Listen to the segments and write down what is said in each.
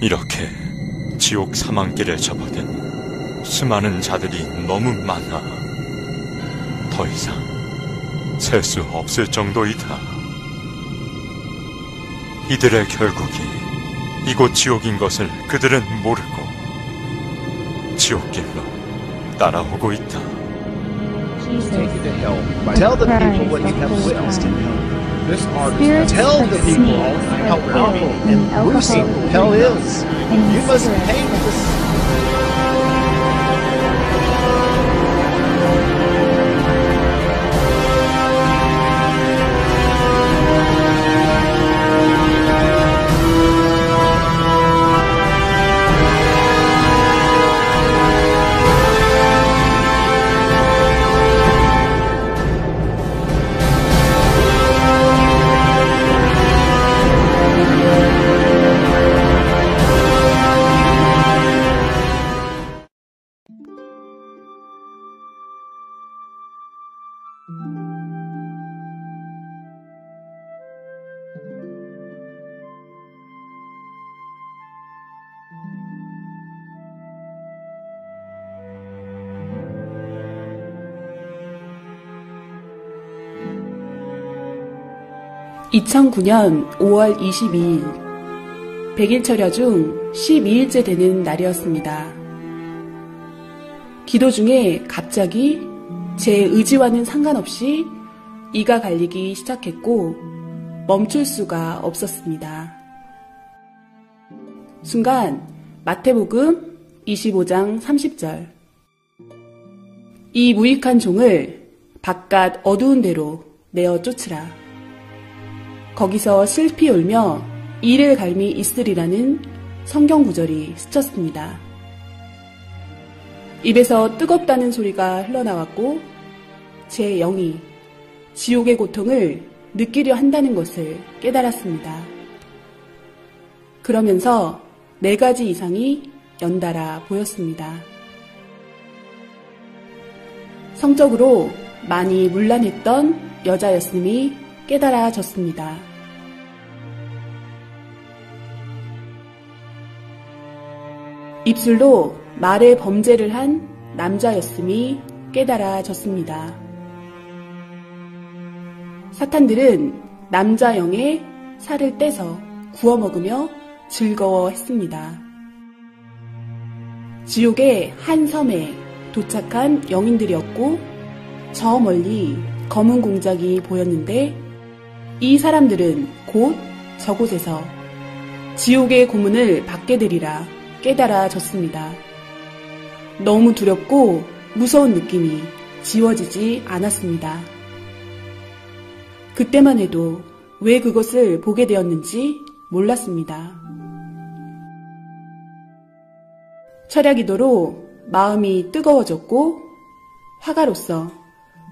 이렇게 지옥 사망길을 접어든 수많은 자들이 너무 많아 더 이상 셀 수 없을 정도이다. 이들의 결국이 이곳 지옥인 것을 그들은 모르고 지옥길로 따라오고 있다. Take you to hell. Tell the people what you have witnessed in hell. This artist tell the people how powerful and gruesome hell is. You must paint this. (2009년 5월 22일) 100일 철야 중 12일째 되는 날이었습니다. 기도 중에 갑자기 제 의지와는 상관없이 이가 갈리기 시작했고 멈출 수가 없었습니다. 순간 마태복음 25장 30절 이 무익한 종을 바깥 어두운 데로 내어 쫓으라. 거기서 슬피 울며 이를 갈미 있으리라는 성경 구절이 스쳤습니다. 입에서 뜨겁다는 소리가 흘러나왔고 제 영이 지옥의 고통을 느끼려 한다는 것을 깨달았습니다. 그러면서 4가지 이상이 연달아 보였습니다. 성적으로 많이 문란했던 여자였음이 깨달아졌습니다. 입술로 말의 범죄를 한 남자였음이 깨달아졌습니다. 사탄들은 남자 영의 살을 떼서 구워 먹으며 즐거워했습니다. 지옥의 한 섬에 도착한 영인들이었고 저 멀리 검은 공작이 보였는데 이 사람들은 곧 저곳에서 지옥의 고문을 받게 되리라 깨달아졌습니다. 너무 두렵고 무서운 느낌이 지워지지 않았습니다. 그때만 해도 왜 그것을 보게 되었는지 몰랐습니다. 철야기도로 마음이 뜨거워졌고 화가로서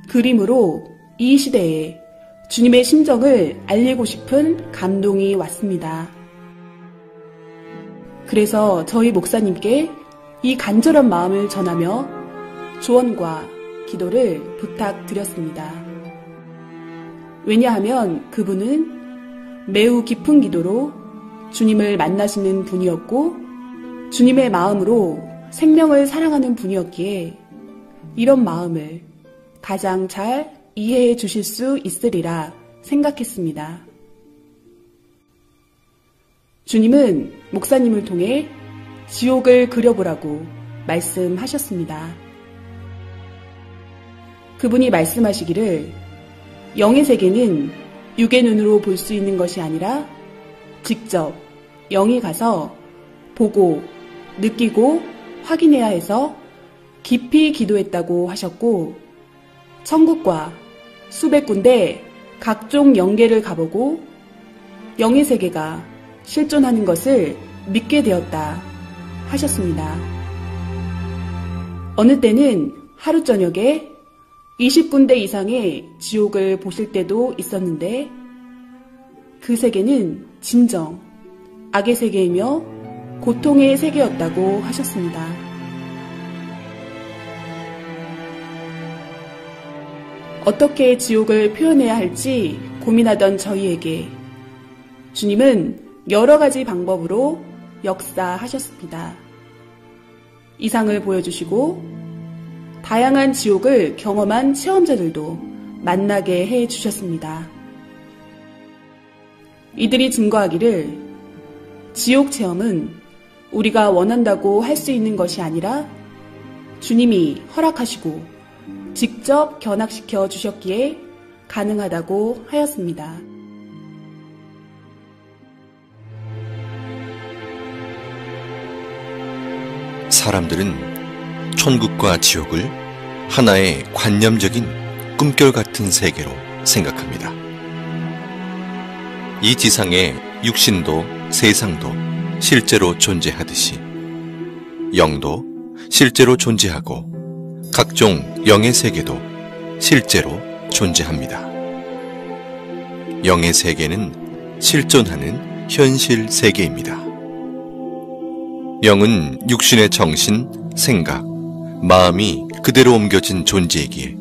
그림으로 이 시대에 주님의 심정을 알리고 싶은 감동이 왔습니다. 그래서 저희 목사님께 이 간절한 마음을 전하며 조언과 기도를 부탁드렸습니다. 왜냐하면 그분은 매우 깊은 기도로 주님을 만나시는 분이었고 주님의 마음으로 생명을 사랑하는 분이었기에 이런 마음을 가장 잘 이해해 주실 수 있으리라 생각했습니다. 주님은 목사님을 통해 지옥을 그려보라고 말씀하셨습니다. 그분이 말씀하시기를 영의 세계는 육의 눈으로 볼 수 있는 것이 아니라 직접 영이 가서 보고 느끼고 확인해야 해서 깊이 기도했다고 하셨고 천국과 수백 군데 각종 영계를 가보고 영의 세계가 실존하는 것을 믿게 되었다 하셨습니다. 어느 때는 하루 저녁에 20군데 이상의 지옥을 보실 때도 있었는데 그 세계는 진정 악의 세계이며 고통의 세계였다고 하셨습니다. 어떻게 지옥을 표현해야 할지 고민하던 저희에게 주님은 여러 가지 방법으로 역사하셨습니다. 이상을 보여주시고 다양한 지옥을 경험한 체험자들도 만나게 해주셨습니다. 이들이 증거하기를 지옥 체험은 우리가 원한다고 할 수 있는 것이 아니라 주님이 허락하시고 직접 견학시켜 주셨기에 가능하다고 하였습니다. 사람들은 천국과 지옥을 하나의 관념적인 꿈결 같은 세계로 생각합니다. 이 지상에 육신도 세상도 실제로 존재하듯이 영도 실제로 존재하고 각종 영의 세계도 실제로 존재합니다. 영의 세계는 실존하는 현실 세계입니다. 영은 육신의 정신, 생각, 마음이 그대로 옮겨진 존재이기에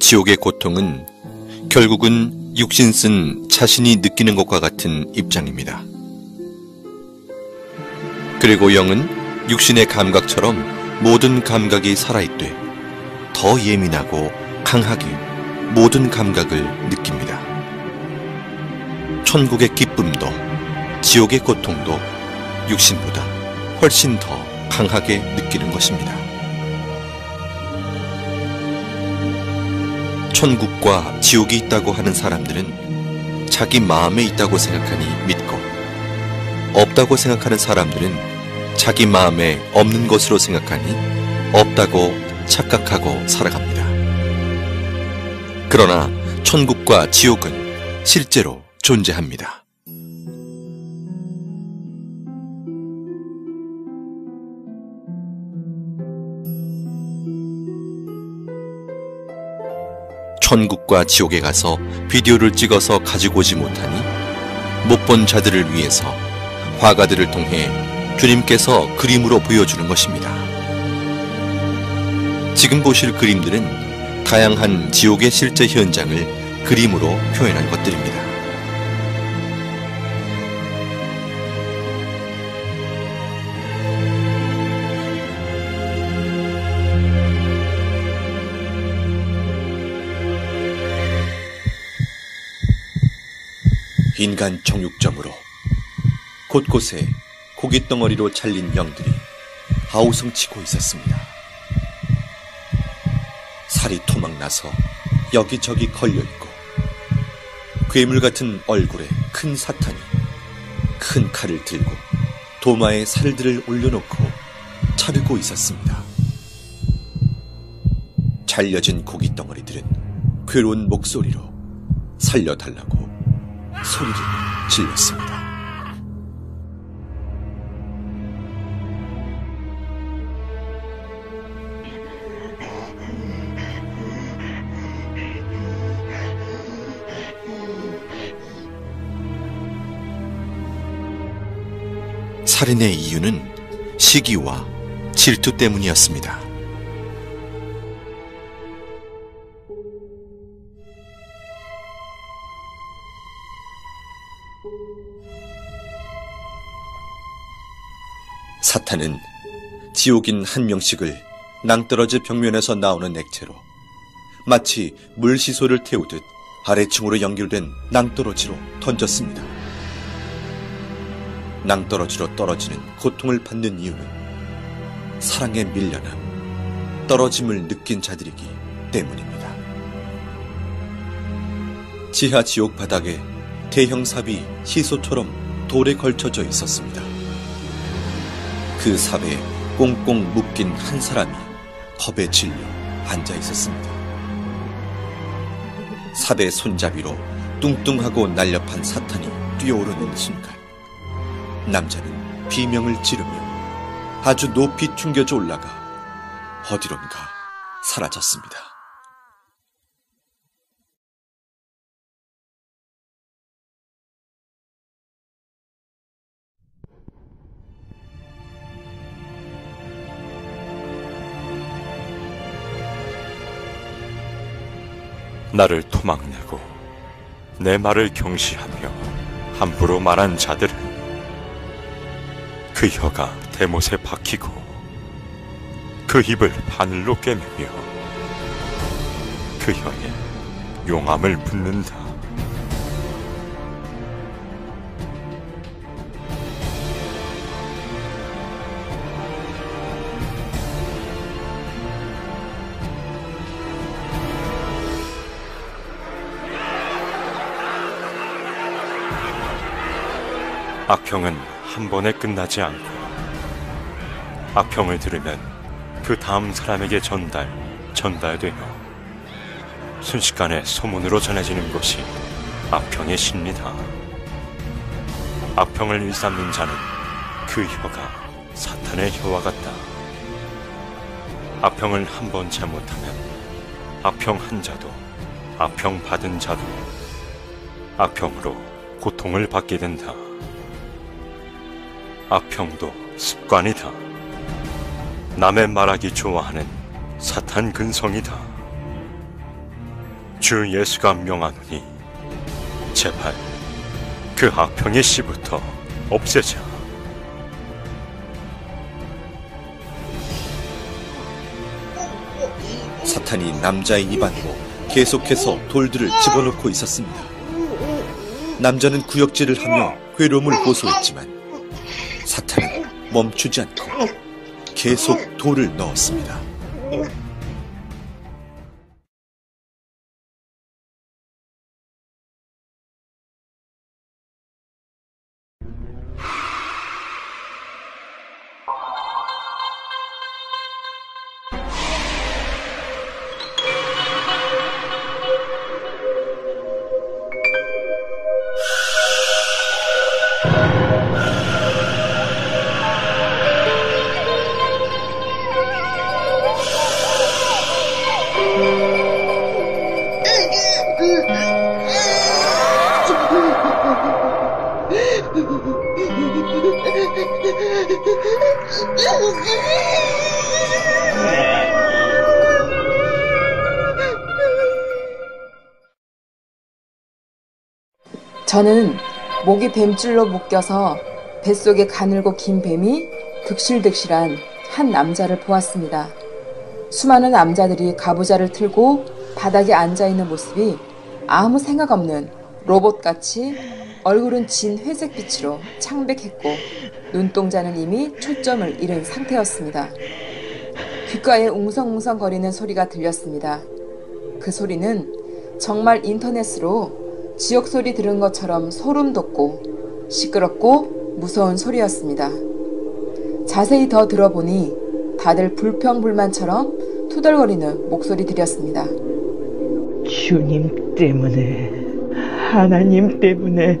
지옥의 고통은 결국은 육신 쓴 자신이 느끼는 것과 같은 입장입니다. 그리고 영은 육신의 감각처럼 모든 감각이 살아있되 더 예민하고 강하게 모든 감각을 느낍니다. 천국의 기쁨도 지옥의 고통도 육신보다 훨씬 더 강하게 느끼는 것입니다. 천국과 지옥이 있다고 하는 사람들은 자기 마음에 있다고 생각하니 믿고, 없다고 생각하는 사람들은 자기 마음에 없는 것으로 생각하니 없다고 착각하고 살아갑니다. 그러나 천국과 지옥은 실제로 존재합니다. 천국과 지옥에 가서 비디오를 찍어서 가지고 오지 못하니 못 본 자들을 위해서 화가들을 통해 주님께서 그림으로 보여주는 것입니다. 지금 보실 그림들은 다양한 지옥의 실제 현장을 그림으로 표현한 것들입니다. 인간 정육점으로 곳곳에 고깃덩어리로 잘린 영들이 아우성치고 있었습니다. 살이 토막나서 여기저기 걸려있고 괴물 같은 얼굴에 큰 사탄이 큰 칼을 들고 도마에 살들을 올려놓고 자르고 있었습니다. 잘려진 고깃덩어리들은 괴로운 목소리로 살려달라고 소리를 질렀습니다. 살인의 이유는 시기와 질투 때문이었습니다. 사탄은 지옥인 한 명씩을 낭떠러지 벽면에서 나오는 액체로 마치 물시소를 태우듯 아래층으로 연결된 낭떠러지로 던졌습니다. 낭떠러지로 떨어지는 고통을 받는 이유는 사랑에 밀려나 떨어짐을 느낀 자들이기 때문입니다. 지하 지옥 바닥에 대형 삽이 시소처럼 돌에 걸쳐져 있었습니다. 그 삽에 꽁꽁 묶인 한 사람이 겁에 질려 앉아 있었습니다. 삽의 손잡이로 뚱뚱하고 날렵한 사탄이 뛰어오르는 순간 남자는 비명을 지르며 아주 높이 튕겨져 올라가 어디론가 사라졌습니다. 나를 토막내고 내 말을 경시하며 함부로 말한 자들은 그 혀가 대못에 박히고 그 입을 바늘로 꿰매며 그 혀에 용암을 붓는다. 악평은 한 번에 끝나지 않고 악평을 들으면 그 다음 사람에게 전달되며 순식간에 소문으로 전해지는 것이 악평의 신리다. 악평을 일삼는 자는 그 혀가 사탄의 혀와 같다. 악평을 한 번 잘못하면 악평 한 자도 악평 받은 자도 악평으로 고통을 받게 된다. 악평도 습관이다. 남의 말하기 좋아하는 사탄 근성이다. 주 예수가 명하노니 제발 그 악평의 씨부터 없애자. 사탄이 남자의 입안으로 계속해서 돌들을 집어넣고 있었습니다. 남자는 구역질을 하며 괴로움을 호소했지만 사탄은 멈추지 않고 계속 돌을 넣었습니다. 저는 목이 뱀줄로 묶여서 뱃속에 가늘고 긴 뱀이 득실득실한 한 남자를 보았습니다. 수많은 남자들이 가부좌를 틀고 바닥에 앉아있는 모습이 아무 생각 없는 로봇같이 얼굴은 진 회색빛으로 창백했고 눈동자는 이미 초점을 잃은 상태였습니다. 귓가에 웅성웅성거리는 소리가 들렸습니다. 그 소리는 정말 인터넷으로 지옥소리 들은 것처럼 소름 돋고 시끄럽고 무서운 소리였습니다. 자세히 더 들어보니 다들 불평불만처럼 투덜거리는 목소리들이었습니다. 주님 때문에, 하나님 때문에,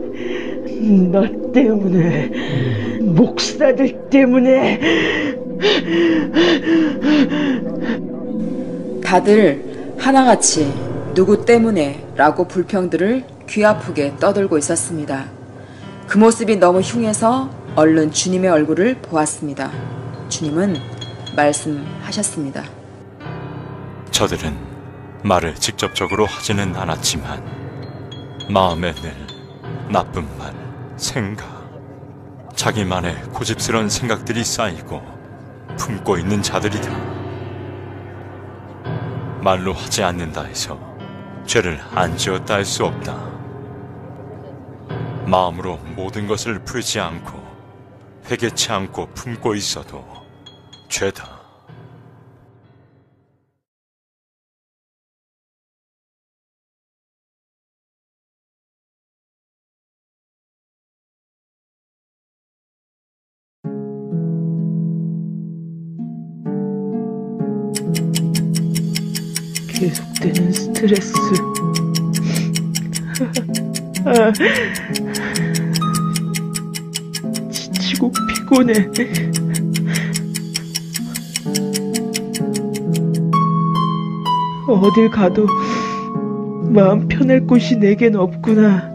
너 때문에, 목사들 때문에. 다들 하나같이 누구 때문에 라고 불평들을 귀 아프게 떠들고 있었습니다. 그 모습이 너무 흉해서 얼른 주님의 얼굴을 보았습니다. 주님은 말씀하셨습니다. 저들은 말을 직접적으로 하지는 않았지만 마음에 늘 나쁜 말, 생각, 자기만의 고집스러운 생각들이 쌓이고 품고 있는 자들이다. 말로 하지 않는다 해서 죄를 안 지었다 할 수 없다. 마음으로 모든 것을 풀지 않고 회개치 않고 품고 있어도 죄다. 계속되는 스트레스. 지치고 피곤해. 어딜 가도 마음 편할 곳이 내겐 없구나.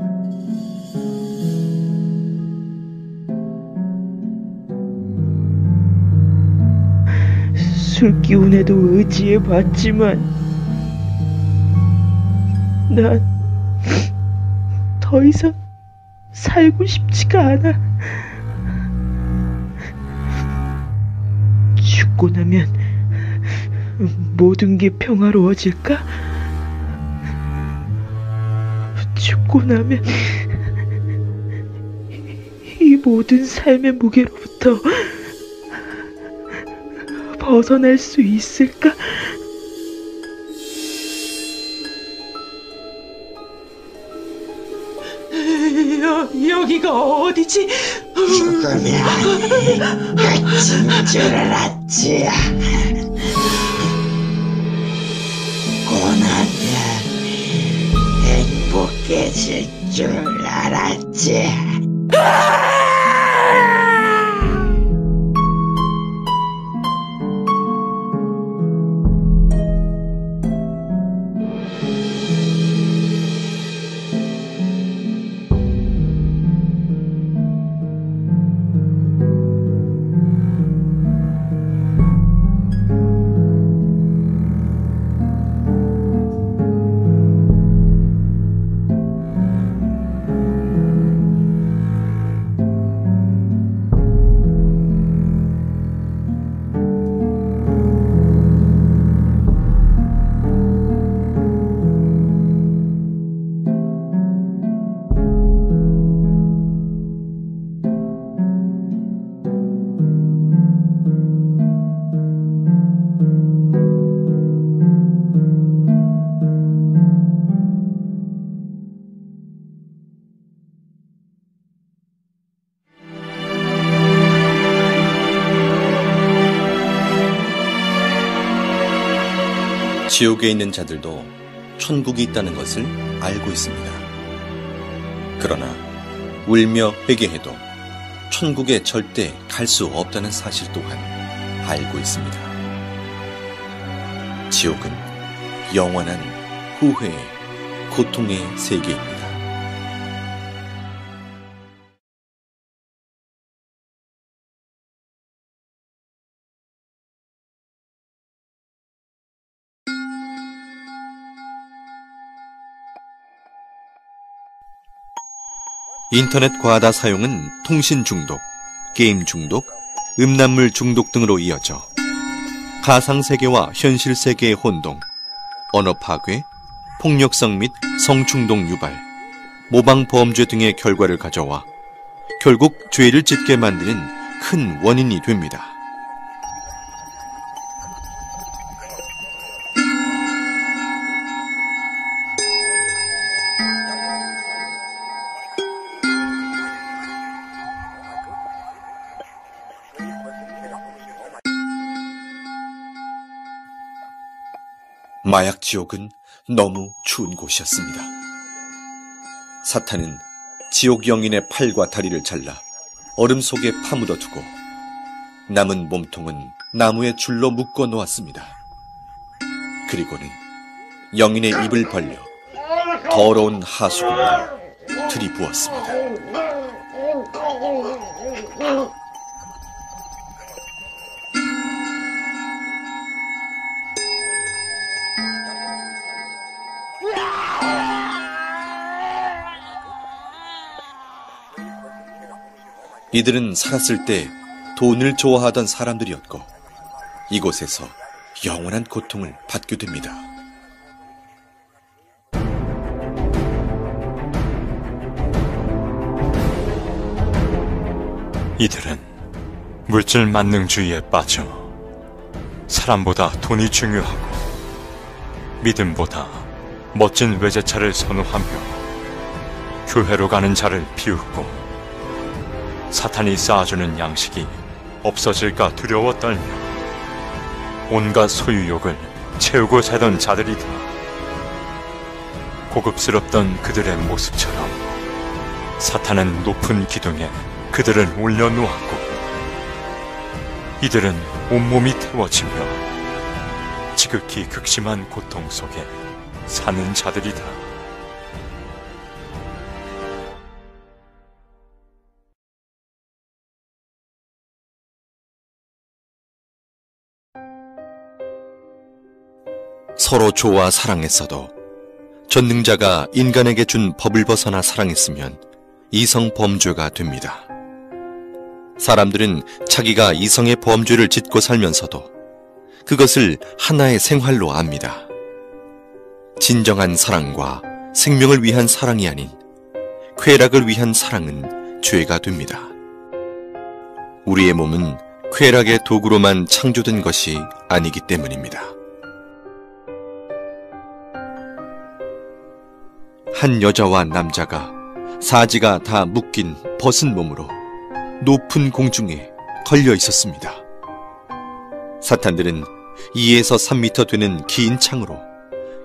술 기운에도 의지해봤지만 난 더 이상 살고 싶지가 않아. 죽고 나면 모든 게 평화로워질까? 죽고 나면 이 모든 삶의 무게로부터 벗어날 수 있을까? 여기가 어디지? 죽으면 끝인 줄 알았지. 고나면 행복해질 줄 알았지. 지옥에 있는 자들도 천국이 있다는 것을 알고 있습니다. 그러나 울며 회개해도 천국에 절대 갈 수 없다는 사실 또한 알고 있습니다. 지옥은 영원한 후회의 고통의 세계입니다. 인터넷 과다 사용은 통신 중독, 게임 중독, 음란물 중독 등으로 이어져 가상세계와 현실세계의 혼동, 언어 파괴, 폭력성 및 성충동 유발, 모방범죄 등의 결과를 가져와 결국 죄를 짓게 만드는 큰 원인이 됩니다. 마약 지옥은 너무 추운 곳이었습니다. 사탄은 지옥 영인의 팔과 다리를 잘라 얼음 속에 파묻어 두고 남은 몸통은 나무에 줄로 묶어 놓았습니다. 그리고는 영인의 입을 벌려 더러운 하수구를 들이부었습니다. 이들은 살았을 때 돈을 좋아하던 사람들이었고 이곳에서 영원한 고통을 받게 됩니다. 이들은 물질 만능주의에 빠져 사람보다 돈이 중요하고 믿음보다 멋진 외제차를 선호하며 교회로 가는 자를 비웃고 사탄이 쌓아주는 양식이 없어질까 두려워 떨며 온갖 소유욕을 채우고 살던 자들이다. 고급스럽던 그들의 모습처럼 사탄은 높은 기둥에 그들을 올려놓았고 이들은 온몸이 태워지며 지극히 극심한 고통 속에 사는 자들이다. 서로 좋아 사랑했어도 전능자가 인간에게 준 법을 벗어나 사랑했으면 이성 범죄가 됩니다. 사람들은 자기가 이성의 범죄를 짓고 살면서도 그것을 하나의 생활로 압니다. 진정한 사랑과 생명을 위한 사랑이 아닌 쾌락을 위한 사랑은 죄가 됩니다. 우리의 몸은 쾌락의 도구로만 창조된 것이 아니기 때문입니다. 한 여자와 남자가 사지가 다 묶인 벗은 몸으로 높은 공중에 걸려 있었습니다. 사탄들은 2에서 3미터 되는 긴 창으로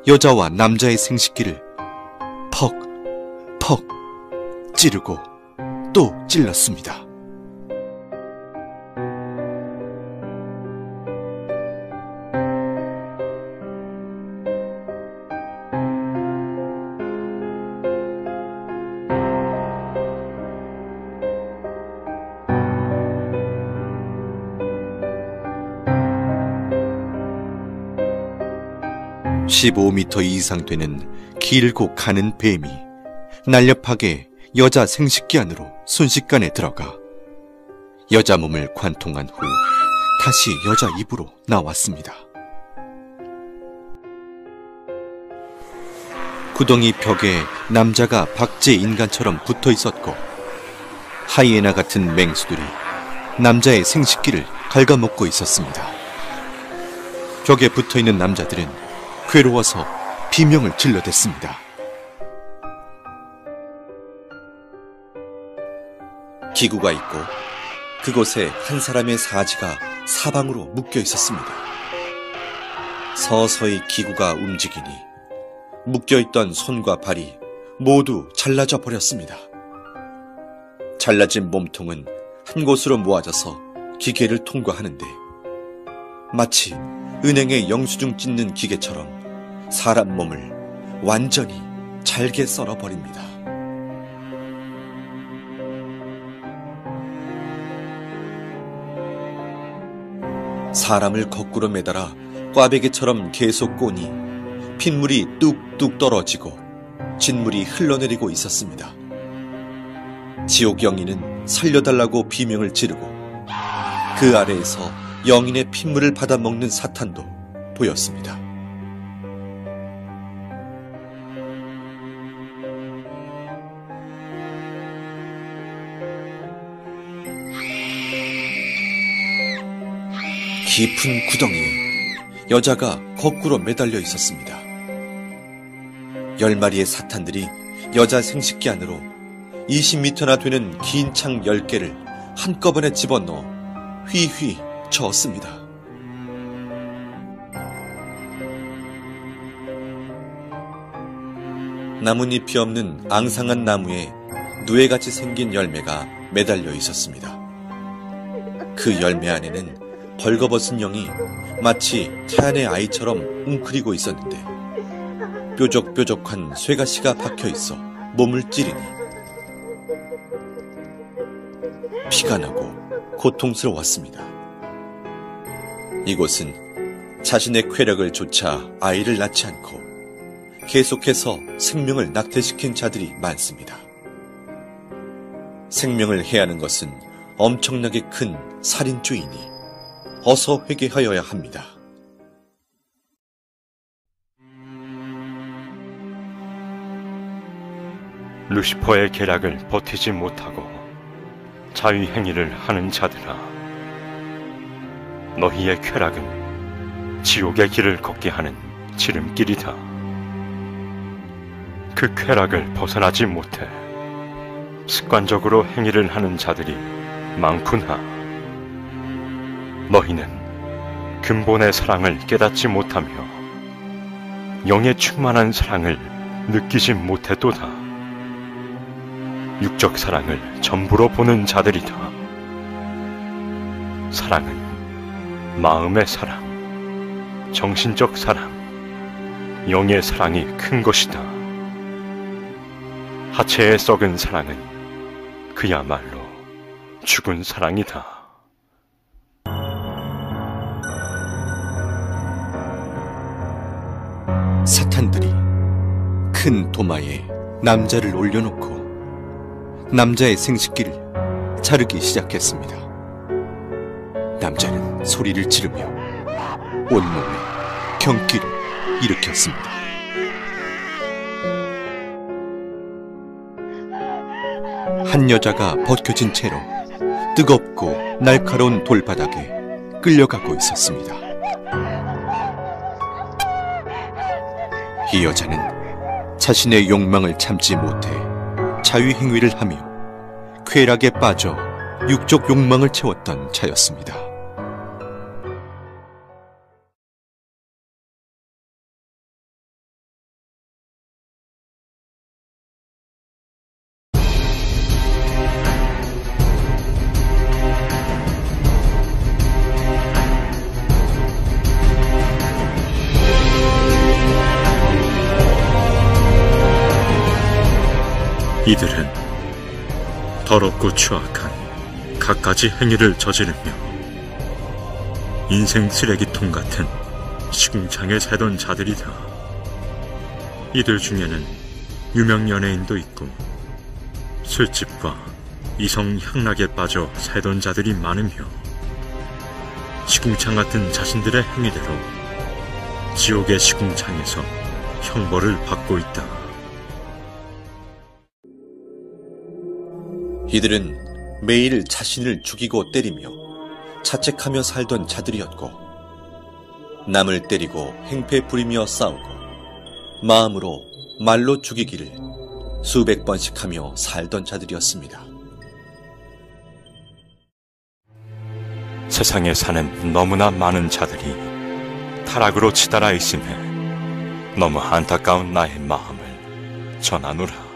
여자와 남자의 생식기를 퍽, 퍽 찌르고 또 찔렀습니다. (15m) 이상 되는 길고 가는 뱀이 날렵하게 여자 생식기 안으로 순식간에 들어가 여자 몸을 관통한 후 다시 여자 입으로 나왔습니다. 구덩이 벽에 남자가 박제 인간처럼 붙어 있었고 하이에나 같은 맹수들이 남자의 생식기를 갉아먹고 있었습니다. 벽에 붙어 있는 남자들은 괴로워서 비명을 질러댔습니다. 기구가 있고 그곳에 한 사람의 사지가 사방으로 묶여 있었습니다. 서서히 기구가 움직이니 묶여있던 손과 발이 모두 잘라져 버렸습니다. 잘라진 몸통은 한 곳으로 모아져서 기계를 통과하는데 마치 은행에 영수증 찢는 기계처럼 사람 몸을 완전히 잘게 썰어버립니다. 사람을 거꾸로 매달아 꽈배기처럼 계속 꼬니 핏물이 뚝뚝 떨어지고 진물이 흘러내리고 있었습니다. 지옥 영인은 살려달라고 비명을 지르고 그 아래에서 영인의 핏물을 받아먹는 사탄도 보였습니다. 깊은 구덩이에 여자가 거꾸로 매달려 있었습니다. 10마리의 사탄들이 여자 생식기 안으로 20m나 되는 긴 창 10개를 한꺼번에 집어넣어 휘휘 저었습니다. 나뭇잎이 없는 앙상한 나무에 누에같이 생긴 열매가 매달려 있었습니다. 그 열매 안에는 벌거벗은 영이 마치 태안의 아이처럼 웅크리고 있었는데 뾰족뾰족한 쇠가시가 박혀있어 몸을 찌르니 피가 나고 고통스러웠습니다. 이곳은 자신의 쾌락을 좇아 아이를 낳지 않고 계속해서 생명을 낙태시킨 자들이 많습니다. 생명을 해하는 것은 엄청나게 큰 살인죄이니 어서 회개하여야 합니다. 루시퍼의 계략을 버티지 못하고 자위행위를 하는 자들아, 너희의 쾌락은 지옥의 길을 걷게 하는 지름길이다. 그 쾌락을 벗어나지 못해 습관적으로 행위를 하는 자들이 많구나. 너희는 근본의 사랑을 깨닫지 못하며 영의 충만한 사랑을 느끼지 못했도다. 육적 사랑을 전부로 보는 자들이다. 사랑은 마음의 사랑, 정신적 사랑, 영의 사랑이 큰 것이다. 하체의 썩은 사랑은 그야말로 죽은 사랑이다. 사탄들이 큰 도마에 남자를 올려놓고 남자의 생식기를 자르기 시작했습니다. 남자는 소리를 지르며 온몸에 경기를 일으켰습니다. 한 여자가 벗겨진 채로 뜨겁고 날카로운 돌바닥에 끌려가고 있었습니다. 이 여자는 자신의 욕망을 참지 못해 자위행위를 하며 쾌락에 빠져 육적 욕망을 채웠던 자였습니다. 이들은 더럽고 추악한 갖가지 행위를 저지르며 인생 쓰레기통 같은 시궁창에 살던 자들이다. 이들 중에는 유명 연예인도 있고 술집과 이성 향락에 빠져 살던 자들이 많으며 시궁창 같은 자신들의 행위대로 지옥의 시궁창에서 형벌을 받고 있다. 이들은 매일 자신을 죽이고 때리며 자책하며 살던 자들이었고 남을 때리고 행패 부리며 싸우고 마음으로 말로 죽이기를 수백 번씩 하며 살던 자들이었습니다. 세상에 사는 너무나 많은 자들이 타락으로 치달아 있음에 너무 안타까운 나의 마음을 전하노라.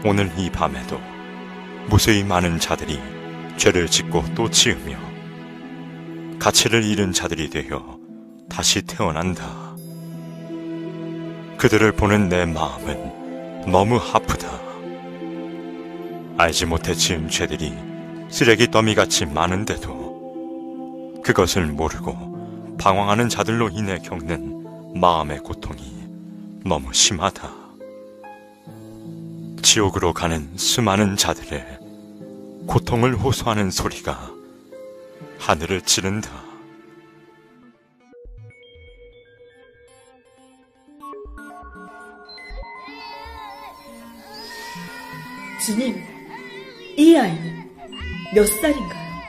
오늘 이 밤에도 무수히 많은 자들이 죄를 짓고 또 지으며 가치를 잃은 자들이 되어 다시 태어난다. 그들을 보는 내 마음은 너무 아프다. 알지 못해 지은 죄들이 쓰레기 더미같이 많은데도 그것을 모르고 방황하는 자들로 인해 겪는 마음의 고통이 너무 심하다. 지옥으로 가는 수많은 자들의 고통을 호소하는 소리가 하늘을 찌른다. 주님, 이 아이는 몇 살인가요?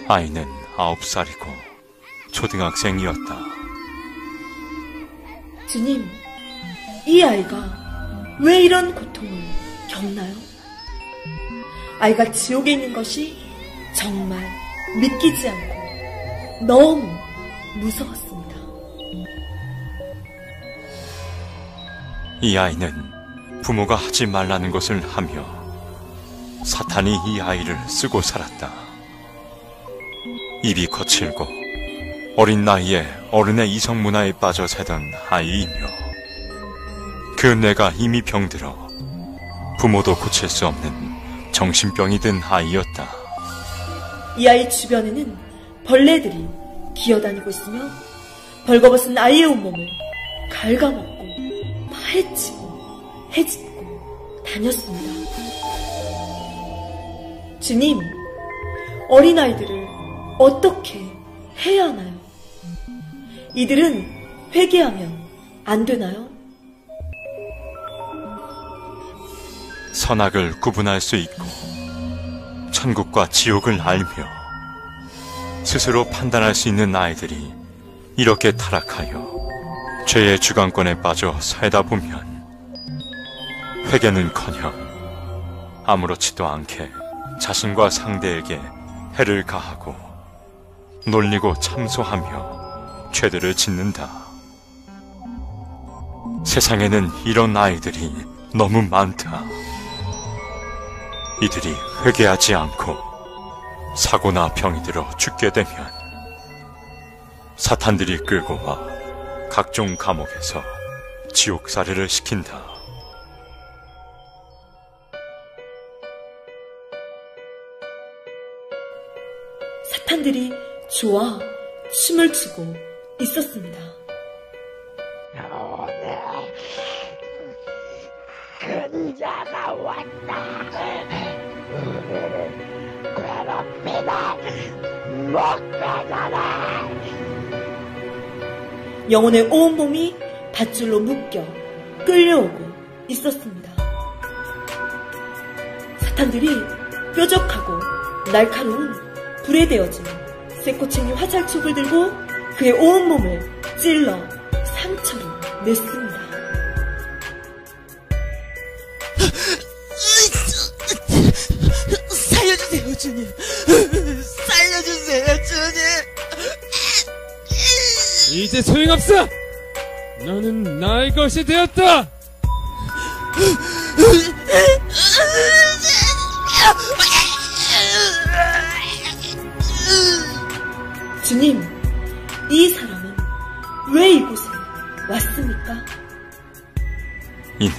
아이는 9살이고 초등학생이었다. 주님, 이 아이가 왜 이런 고통을 겪나요? 아이가 지옥에 있는 것이 정말 믿기지 않고 너무 무서웠습니다. 이 아이는 부모가 하지 말라는 것을 하며 사탄이 이 아이를 쓰고 살았다. 입이 거칠고 어린 나이에 어른의 이성 문화에 빠져 살던 아이이며 그 뇌가 이미 병들어 부모도 고칠 수 없는 정신병이 든 아이였다. 이 아이 주변에는 벌레들이 기어다니고 있으며 벌거벗은 아이의 온몸을 갉아먹고 파헤치고 헤집고 다녔습니다. 주님, 어린아이들을 어떻게 해야 하나요? 이들은 회개하면 안 되나요? 선악을 구분할 수 있고 천국과 지옥을 알며 스스로 판단할 수 있는 아이들이 이렇게 타락하여 죄의 주관권에 빠져 살다 보면 회개는커녕 아무렇지도 않게 자신과 상대에게 해를 가하고 놀리고 참소하며 죄들을 짓는다. 세상에는 이런 아이들이 너무 많다. 이들이 회개하지 않고 사고나 병이 들어 죽게 되면 사탄들이 끌고 와 각종 감옥에서 지옥살이를 시킨다. 사탄들이 좋아 춤을 추고 있었습니다. 근자가 왔다. 우리를 괴롭게 영혼의 온몸이 밧줄로 묶여 끌려오고 있었습니다. 사탄들이 뾰족하고 날카로운 불에 데워진 쇠꼬챙이 화살촉을 들고 그의 온몸을 찔러 상처를 냈습니다. 살려주세요, 주님. 살려주세요, 주님. 이제 소용없어. 너는 나의 것이 되었다. 주님, 이 사람은 왜 이곳에 왔습니까? 이는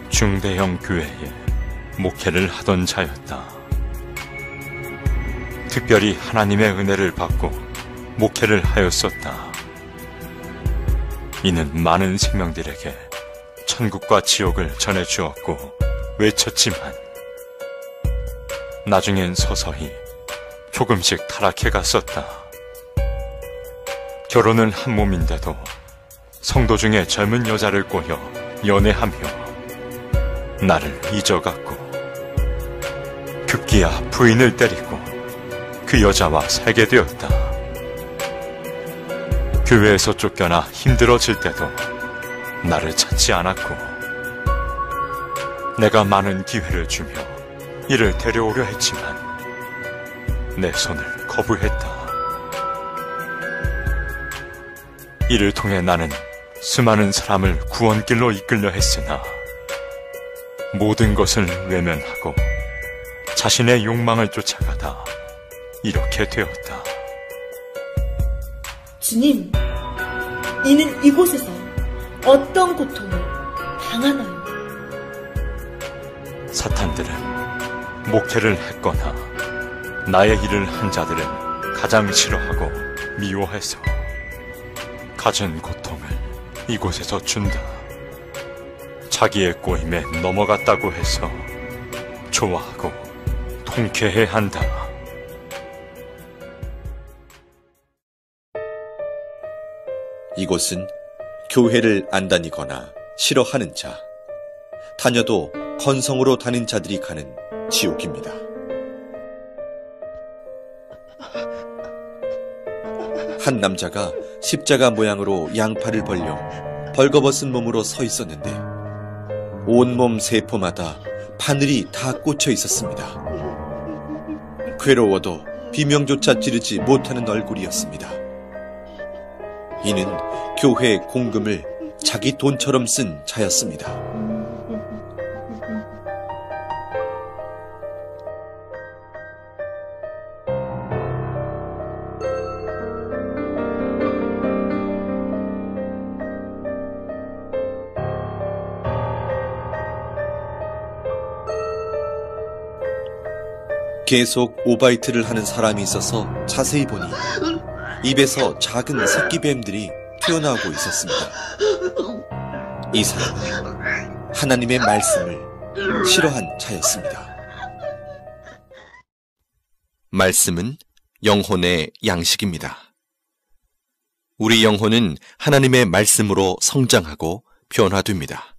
중대형 교회에 목회를 하던 자였다. 특별히 하나님의 은혜를 받고 목회를 하였었다. 이는 많은 생명들에게 천국과 지옥을 전해주었고 외쳤지만 나중엔 서서히 조금씩 타락해 갔었다. 결혼은 한 몸인데도 성도 중에 젊은 여자를 꼬여 연애하며 나를 잊어갔고 급기야 부인을 때리고 그 여자와 살게 되었다. 교회에서 쫓겨나 힘들어질 때도 나를 찾지 않았고 내가 많은 기회를 주며 이를 데려오려 했지만 내 손을 거부했다. 이를 통해 나는 수많은 사람을 구원길로 이끌려 했으나 모든 것을 외면하고 자신의 욕망을 쫓아가다 이렇게 되었다. 주님, 이는 이곳에서 어떤 고통을 당하나요? 사탄들은 목회를 했거나 나의 일을 한 자들을 가장 싫어하고 미워해서 가진 고통을 이곳에서 준다. 자기의 꼬임에 넘어갔다고 해서 좋아하고 통쾌해 한다. 이곳은 교회를 안 다니거나 싫어하는 자, 다녀도 건성으로 다닌 자들이 가는 지옥입니다. 한 남자가 십자가 모양으로 양팔을 벌려 벌거벗은 몸으로 서 있었는데 온몸 세포마다 바늘이 다 꽂혀 있었습니다. 괴로워도 비명조차 지르지 못하는 얼굴이었습니다. 이는 교회 공금을 자기 돈처럼 쓴 자였습니다. 계속 오바이트를 하는 사람이 있어서 자세히 보니 입에서 작은 새끼뱀들이 튀어나오고 있었습니다. 이 사람은 하나님의 말씀을 싫어한 자였습니다. 말씀은 영혼의 양식입니다. 우리 영혼은 하나님의 말씀으로 성장하고 변화됩니다.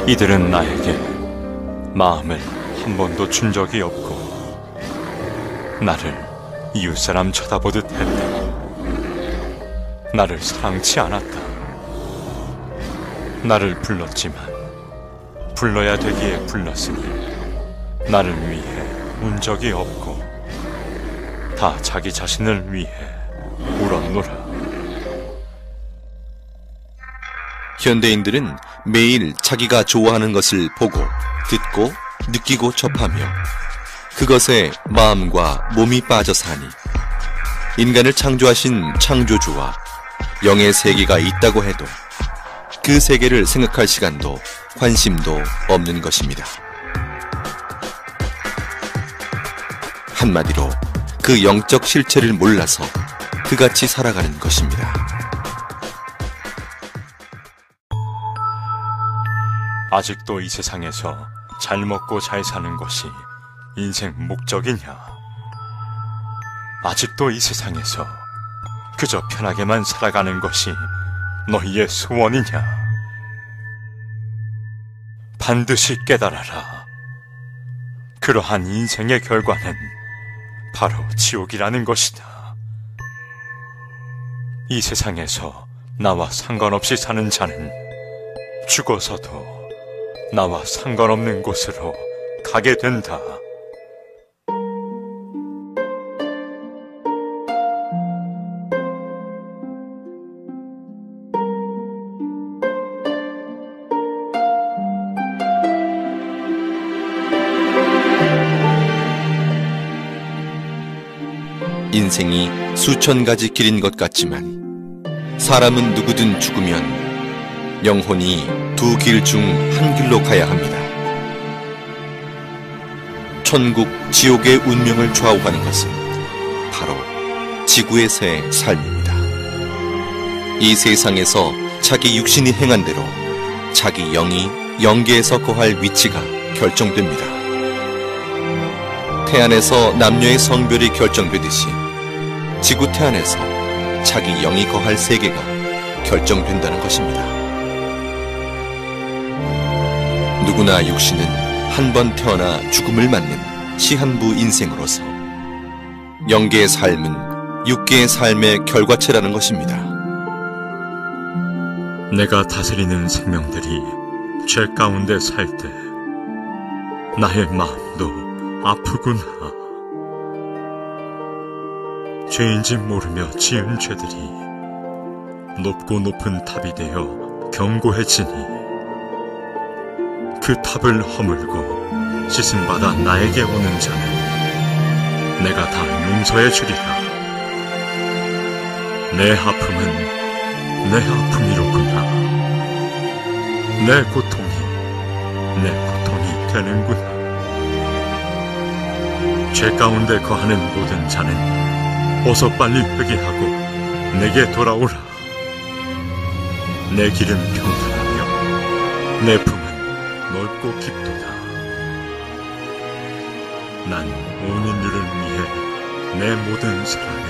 이들은 나에게 마음을 한 번도 준 적이 없고 나를 이웃사람 쳐다보듯 했다. 나를 사랑치 않았다. 나를 불렀지만 불러야 되기에 불렀으니 나를 위해 운 적이 없고 다 자기 자신을 위해 울었노라. 현대인들은 매일 자기가 좋아하는 것을 보고, 듣고, 느끼고 접하며 그것에 마음과 몸이 빠져 사니 인간을 창조하신 창조주와 영의 세계가 있다고 해도 그 세계를 생각할 시간도 관심도 없는 것입니다. 한마디로 그 영적 실체를 몰라서 그같이 살아가는 것입니다. 아직도 이 세상에서 잘 먹고 잘 사는 것이 인생 목적이냐? 아직도 이 세상에서 그저 편하게만 살아가는 것이 너희의 소원이냐? 반드시 깨달아라. 그러한 인생의 결과는 바로 지옥이라는 것이다. 이 세상에서 나와 상관없이 사는 자는 죽어서도 나와 상관없는 곳으로 가게 된다. 인생이 수천 가지 길인 것 같지만 사람은 누구든 죽으면 영혼이 두 길 중 한 길로 가야 합니다. 천국, 지옥의 운명을 좌우하는 것은 바로 지구에서의 삶입니다. 이 세상에서 자기 육신이 행한 대로 자기 영이 영계에서 거할 위치가 결정됩니다. 태안에서 남녀의 성별이 결정되듯이 지구 태안에서 자기 영이 거할 세계가 결정된다는 것입니다. 누구나 육신은 한 번 태어나 죽음을 맞는 시한부 인생으로서 영계의 삶은 육계의 삶의 결과체라는 것입니다. 내가 다스리는 생명들이 죄 가운데 살 때 나의 마음도 아프구나. 죄인지 모르며 지은 죄들이 높고 높은 탑이 되어 견고해지니 그 탑을 허물고 씻음받아 나에게 오는 자는 내가 다 용서해 주리라. 내 아픔은 내 아픔이로구나. 내 고통이 되는구나. 죄 가운데 거하는 모든 자는 어서 빨리 회개하고 내게 돌아오라. 내 길은 평탄하며 내 품은 넓고 깊도다. 난 온 인류를 위해 내 모든 사랑을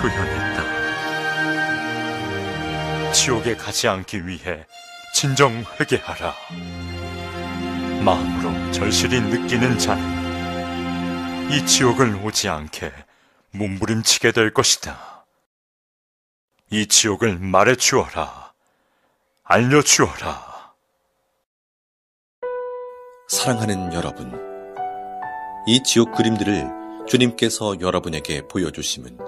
표현했다. 지옥에 가지 않기 위해 진정 회개하라. 마음으로 절실히 느끼는 자는 이 지옥을 오지 않게 몸부림치게 될 것이다. 이 지옥을 말해주어라. 알려주어라. 사랑하는 여러분, 이 지옥 그림들을 주님께서 여러분에게 보여주심은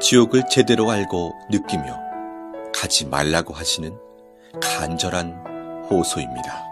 지옥을 제대로 알고 느끼며 가지 말라고 하시는 간절한 호소입니다.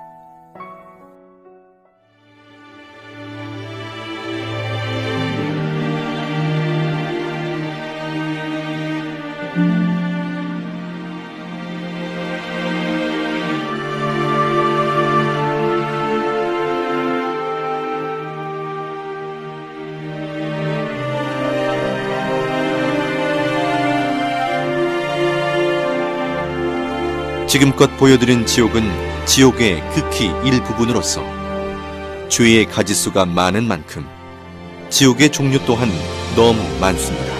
지금껏 보여드린 지옥은 지옥의 극히 일부분으로서 죄의 가지수가 많은 만큼 지옥의 종류 또한 너무 많습니다.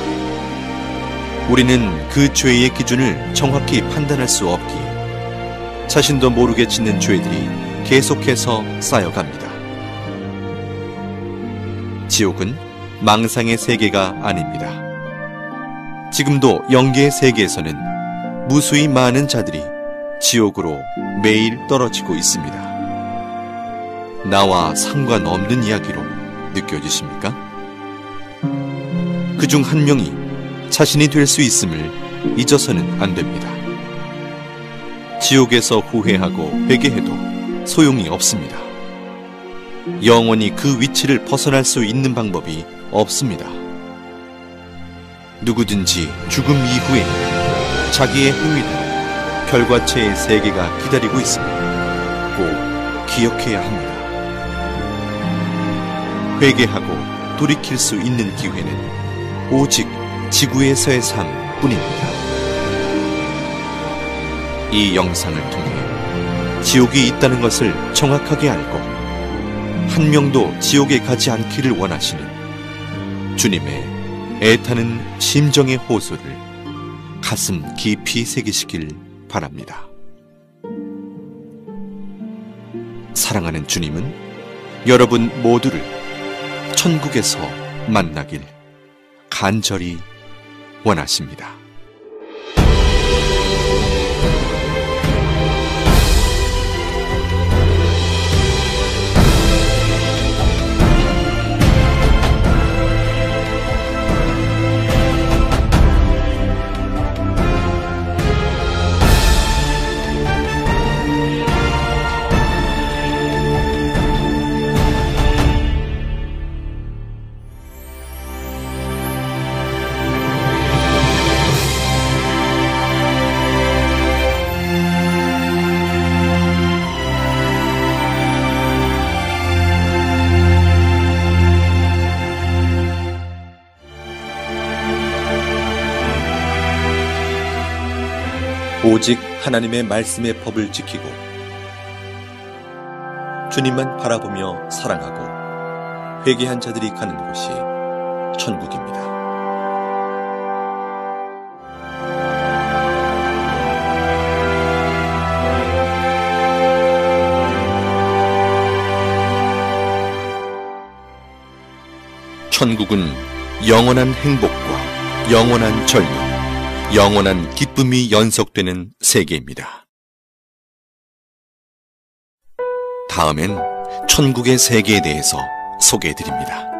우리는 그 죄의 기준을 정확히 판단할 수 없기에 자신도 모르게 짓는 죄들이 계속해서 쌓여갑니다. 지옥은 망상의 세계가 아닙니다. 지금도 영계의 세계에서는 무수히 많은 자들이 지옥으로 매일 떨어지고 있습니다. 나와 상관없는 이야기로 느껴지십니까? 그중 한 명이 자신이 될 수 있음을 잊어서는 안 됩니다. 지옥에서 후회하고 회개해도 소용이 없습니다. 영원히 그 위치를 벗어날 수 있는 방법이 없습니다. 누구든지 죽음 이후에 자기의 행위대로 결과체의 세계가 기다리고 있음을 꼭 기억해야 합니다. 회개하고 돌이킬 수 있는 기회는 오직 지구에서의 삶뿐입니다. 이 영상을 통해 지옥이 있다는 것을 정확하게 알고 한 명도 지옥에 가지 않기를 원하시는 주님의 애타는 심정의 호소를 가슴 깊이 새기시길 바랍니다. 사랑하는 주님은 여러분 모두를 천국에서 만나길 간절히 원하십니다. 오직 하나님의 말씀의 법을 지키고 주님만 바라보며 사랑하고 회개한 자들이 가는 곳이 천국입니다. 천국은 영원한 행복과 영원한 젊음, 영원한 기쁨이 연속되는 세계입니다. 다음엔 천국의 세계에 대해서 소개해드립니다.